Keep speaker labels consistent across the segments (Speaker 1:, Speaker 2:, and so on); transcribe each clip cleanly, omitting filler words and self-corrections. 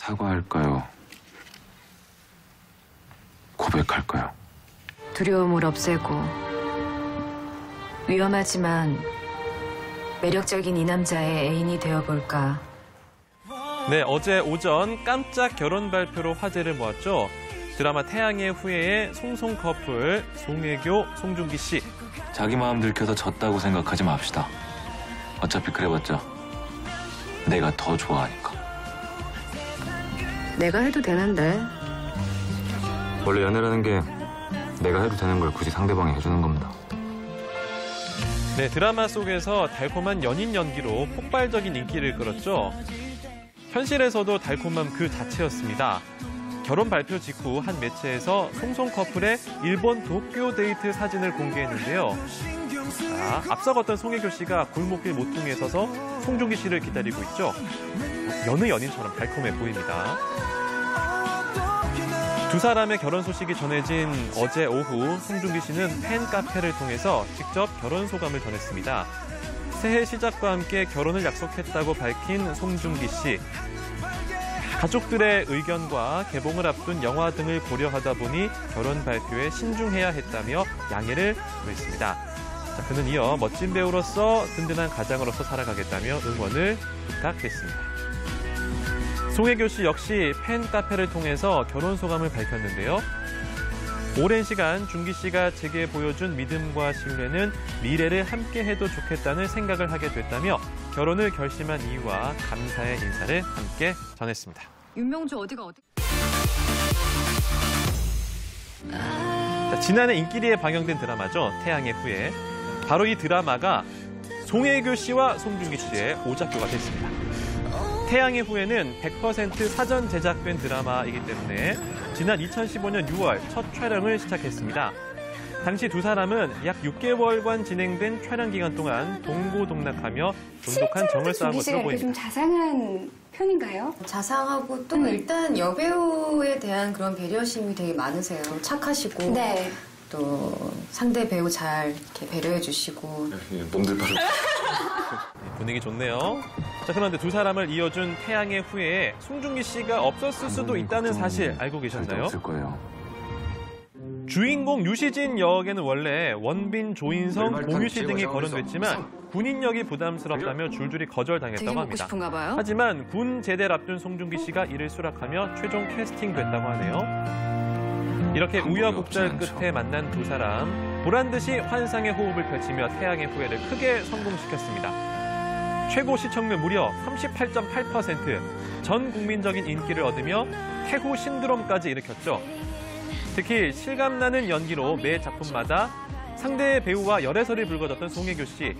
Speaker 1: 사과할까요? 고백할까요?
Speaker 2: 두려움을 없애고 위험하지만 매력적인 이 남자의 애인이 되어볼까.
Speaker 3: 네, 어제 오전 깜짝 결혼 발표로 화제를 모았죠. 드라마 태양의 후예의 송송 커플 송혜교, 송중기 씨.
Speaker 1: 자기 마음 들켜서 졌다고 생각하지 맙시다. 어차피 그래봤자 내가 더 좋아하니까.
Speaker 2: 내가 해도 되는데.
Speaker 1: 원래 연애라는 게 내가 해도 되는 걸 굳이 상대방이 해주는 겁니다.
Speaker 3: 네, 드라마 속에서 달콤한 연인 연기로 폭발적인 인기를 끌었죠. 현실에서도 달콤함 그 자체였습니다. 결혼 발표 직후 한 매체에서 송송 커플의 일본 도쿄 데이트 사진을 공개했는데요. 앞서갔던 송혜교 씨가 골목길 모퉁이에 서서 송중기 씨를 기다리고 있죠. 여느 연인처럼 달콤해 보입니다. 두 사람의 결혼 소식이 전해진 어제 오후 송중기 씨는 팬 카페를 통해서 직접 결혼 소감을 전했습니다. 새해 시작과 함께 결혼을 약속했다고 밝힌 송중기 씨. 가족들의 의견과 개봉을 앞둔 영화 등을 고려하다 보니 결혼 발표에 신중해야 했다며 양해를 구했습니다. 자, 그는 이어 멋진 배우로서 든든한 가장으로서 살아가겠다며 응원을 부탁했습니다. 송혜교 씨 역시 팬 카페를 통해서 결혼 소감을 밝혔는데요. 오랜 시간 중기 씨가 제게 보여준 믿음과 신뢰는 미래를 함께 해도 좋겠다는 생각을 하게 됐다며 결혼을 결심한 이유와 감사의 인사를 함께 전했습니다.
Speaker 2: 윤명주 어디가.
Speaker 3: 자, 지난해 인기리에 방영된 드라마죠. 태양의 후예. 바로 이 드라마가 송혜교 씨와 송중기 씨의 오작교가 됐습니다. 태양의 후예는 100% 사전 제작된 드라마이기 때문에 지난 2015년 6월 첫 촬영을 시작했습니다. 당시 두 사람은 약 6개월간 진행된 촬영 기간 동안 동고동락하며 돈독한 정을 쌓은 것으로 보입니다.
Speaker 4: 좀 자상한 편인가요?
Speaker 5: 자상하고 또 일단 여배우에 대한 그런 배려심이 되게 많으세요. 착하시고
Speaker 4: 네.
Speaker 5: 또 상대 배우 잘 이렇게 배려해 주시고.
Speaker 1: 몸들 바로.
Speaker 3: 분위기 좋네요. 자, 그런데 두 사람을 이어준 태양의 후예에 송중기 씨가 없었을 수도 있다는 사실 알고 계셨나요?
Speaker 1: 없을 거예요.
Speaker 3: 주인공 유시진 역에는 원래 원빈, 조인성, 공유씨 등이 거론됐지만 군인 역이 부담스럽다며 줄줄이 거절당했다고
Speaker 2: 되게 먹고
Speaker 3: 합니다.
Speaker 2: 싶은가 봐요.
Speaker 3: 하지만 군 제대를 앞둔 송중기 씨가 이를 수락하며 최종 캐스팅됐다고 하네요. 이렇게 우여곡절 끝에 만난 두 사람, 보란듯이 환상의 호흡을 펼치며 태양의 후예를 크게 성공시켰습니다. 최고 시청률 무려 38.8%, 전 국민적인 인기를 얻으며 태후 신드롬까지 일으켰죠. 특히 실감나는 연기로 매 작품마다 상대 배우와 열애설이 불거졌던 송혜교 씨.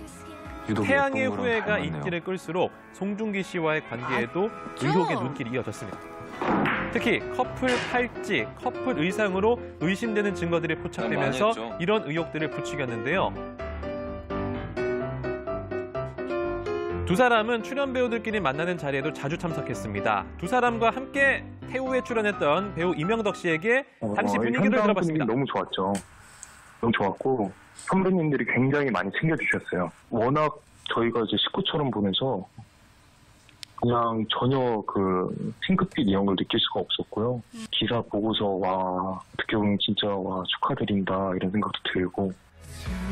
Speaker 3: 태양의 후예가 인기를 끌수록 송중기 씨와의 관계에도 의혹의 눈길이 이어졌습니다. 특히 커플 팔찌, 커플 의상으로 의심되는 증거들이 포착되면서 이런 의혹들을 부추겼는데요. 두 사람은 출연 배우들끼리 만나는 자리에도 자주 참석했습니다. 두 사람과 함께 태우에 출연했던 배우 이명덕 씨에게 당시 분위기를 들어봤습니다.
Speaker 6: 너무 좋았죠. 너무 좋았고 선배님들이 굉장히 많이 챙겨주셨어요. 워낙 저희가 이제 식구처럼 보내서 그냥 전혀 그 핑크빛 이런 걸 느낄 수가 없었고요. 기사 보고서 와 어떻게 보면 진짜 와 축하드린다 이런 생각도 들고.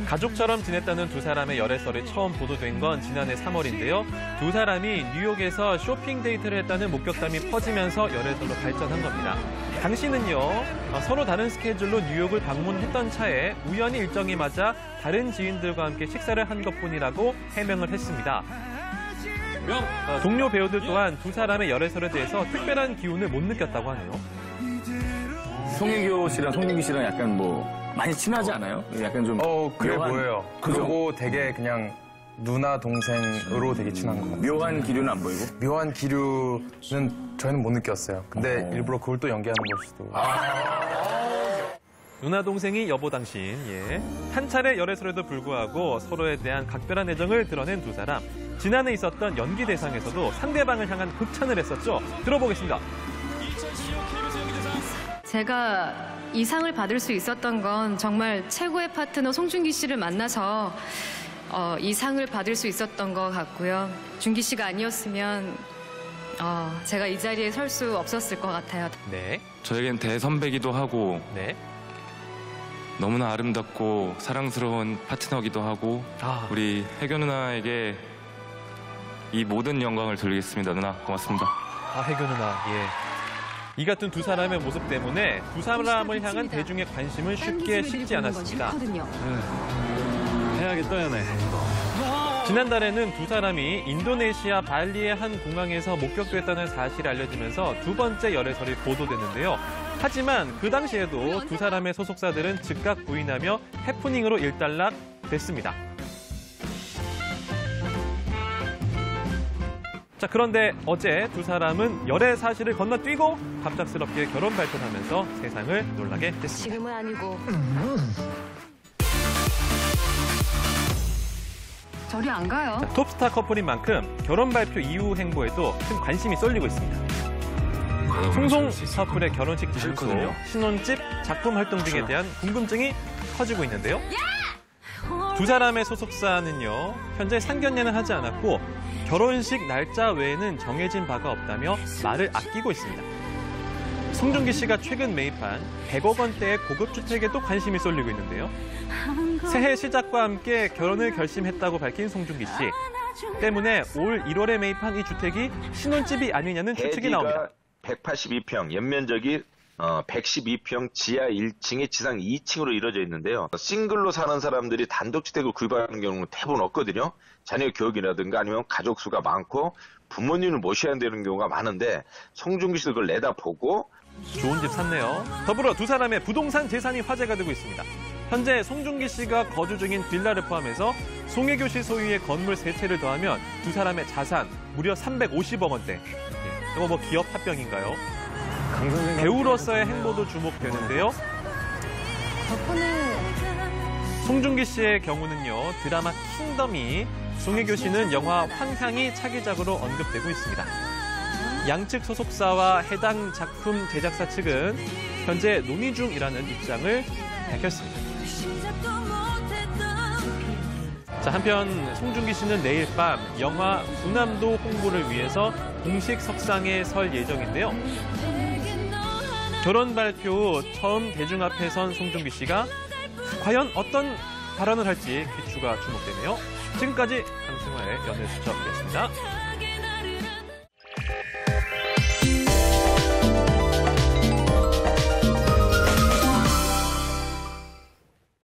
Speaker 3: 가족처럼 지냈다는 두 사람의 열애설이 처음 보도된 건 지난해 3월인데요. 두 사람이 뉴욕에서 쇼핑 데이트를 했다는 목격담이 퍼지면서 열애설로 발전한 겁니다. 당시는요, 서로 다른 스케줄로 뉴욕을 방문했던 차에 우연히 일정이 맞아 다른 지인들과 함께 식사를 한 것뿐이라고 해명을 했습니다. 동료 배우들 또한 두 사람의 열애설에 대해서 특별한 기운을 못 느꼈다고 하네요.
Speaker 7: 송혜교 씨랑 송중기 씨랑 약간 많이 친하지 않아요? 약간 좀.
Speaker 8: 그래 보여요. 그리고 되게 그냥 누나, 동생으로 되게 친한 거 같아요.
Speaker 7: 묘한 기류는 안 보이고?
Speaker 8: 묘한 기류는 저희는 못 느꼈어요. 근데 일부러 그걸 또 연기하는 걸 수도.
Speaker 3: 누나 동생이 여보 당신, 예. 한 차례 열애설에도 불구하고 서로에 대한 각별한 애정을 드러낸 두 사람. 지난해 있었던 연기 대상에서도 상대방을 향한 극찬을 했었죠. 들어보겠습니다.
Speaker 9: 제가 이 상을 받을 수 있었던 건 정말 최고의 파트너 송중기 씨를 만나서 이 상을 받을 수 있었던 것 같고요. 중기 씨가 아니었으면 제가 이 자리에 설 수 없었을 것 같아요.
Speaker 3: 네.
Speaker 1: 저에겐 대선배기도 하고
Speaker 3: 네.
Speaker 1: 너무나 아름답고 사랑스러운 파트너기도 하고 우리 혜교 누나에게 이 모든 영광을 돌리겠습니다. 누나 고맙습니다.
Speaker 3: 혜교 누나. 예. 이 같은 두 사람의 모습 때문에 두 사람을 향한 대중의 관심은 쉽게 식지 않았습니다.
Speaker 1: 해야겠다 연애.
Speaker 3: 지난달에는 두 사람이 인도네시아 발리의 한 공항에서 목격됐다는 사실이 알려지면서 두 번째 열애설이 보도됐는데요. 하지만 그 당시에도 두 사람의 소속사들은 즉각 부인하며 해프닝으로 일단락됐습니다. 자, 그런데 어제 두 사람은 열애 사실을 건너뛰고 갑작스럽게 결혼 발표를 하면서 세상을 놀라게 됐습니다.
Speaker 2: 지금은 아니고. 저리 안 가요.
Speaker 3: 자, 톱스타 커플인 만큼 결혼 발표 이후 행보에도 큰 관심이 쏠리고 있습니다. 송송 커플의 결혼식 진술, 신혼집, 작품 활동 등에 대한 궁금증이 커지고 있는데요. 두 사람의 소속사는요, 현재 상견례는 하지 않았고 결혼식 날짜 외에는 정해진 바가 없다며 말을 아끼고 있습니다. 송중기 씨가 최근 매입한 100억 원대의 고급 주택에도 관심이 쏠리고 있는데요. 새해 시작과 함께 결혼을 결심했다고 밝힌 송중기 씨 때문에 올 1월에 매입한 이 주택이 신혼집이 아니냐는 추측이 나옵니다.
Speaker 10: 182평, 연면적이 112평 지하 1층에 지상 2층으로 이루어져 있는데요. 싱글로 사는 사람들이 단독주택을 구입하는 경우는 대부분 없거든요. 자녀 교육이라든가 아니면 가족 수가 많고 부모님을 모셔야 되는 경우가 많은데 송중기 씨도 그걸 내다보고
Speaker 3: 좋은 집 샀네요. 더불어 두 사람의 부동산 재산이 화제가 되고 있습니다. 현재 송중기 씨가 거주 중인 빌라를 포함해서 송혜교 씨 소유의 건물 3채를 더하면 두 사람의 자산 무려 350억 원대. 이거 뭐 기업 합병인가요? 배우로서의 행보도 주목되는데요. 송중기 씨의 경우는요, 드라마 킹덤이, 송혜교 씨는 영화 황향이 차기작으로 언급되고 있습니다. 양측 소속사와 해당 작품 제작사 측은 현재 논의 중이라는 입장을 밝혔습니다. 자, 한편 송중기 씨는 내일 밤 영화 군함도 홍보를 위해서 공식 석상에 설 예정인데요. 결혼 발표 후 처음 대중 앞에 선 송중기 씨가 과연 어떤 발언을 할지 귀추가 주목되네요. 지금까지 강승화의 연예수첩이었습니다.